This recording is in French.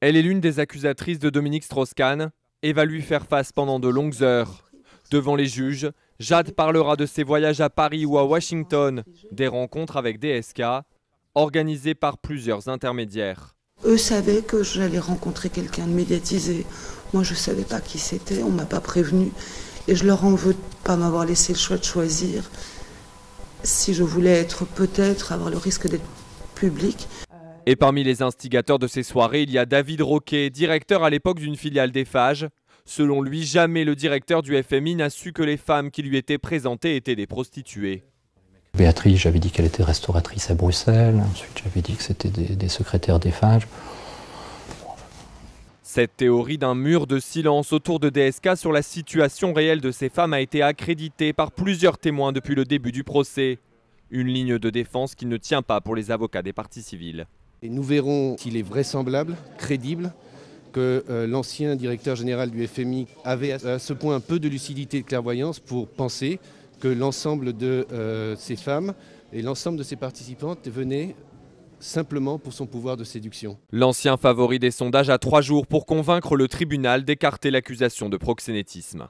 Elle est l'une des accusatrices de Dominique Strauss-Kahn et va lui faire face pendant de longues heures. Devant les juges, Jade parlera de ses voyages à Paris ou à Washington, des rencontres avec DSK, organisées par plusieurs intermédiaires. Eux savaient que j'allais rencontrer quelqu'un de médiatisé. Moi, je ne savais pas qui c'était, on ne m'a pas prévenu. Et je leur en veux de ne pas m'avoir laissé le choix de choisir. Si je voulais être peut-être, avoir le risque d'être public. Et parmi les instigateurs de ces soirées, il y a David Roquet, directeur à l'époque d'une filiale d'Eiffage. Selon lui, jamais le directeur du FMI n'a su que les femmes qui lui étaient présentées étaient des prostituées. Béatrice, j'avais dit qu'elle était restauratrice à Bruxelles. Ensuite, j'avais dit que c'était des secrétaires d'Eiffage. Cette théorie d'un mur de silence autour de DSK sur la situation réelle de ces femmes a été accréditée par plusieurs témoins depuis le début du procès. Une ligne de défense qui ne tient pas pour les avocats des parties civiles. Et nous verrons s'il est vraisemblable, crédible, que l'ancien directeur général du FMI avait à ce point un peu de lucidité et de clairvoyance pour penser que l'ensemble de ces femmes et l'ensemble de ces participantes venaient simplement pour son pouvoir de séduction. L'ancien favori des sondages a 3 jours pour convaincre le tribunal d'écarter l'accusation de proxénétisme.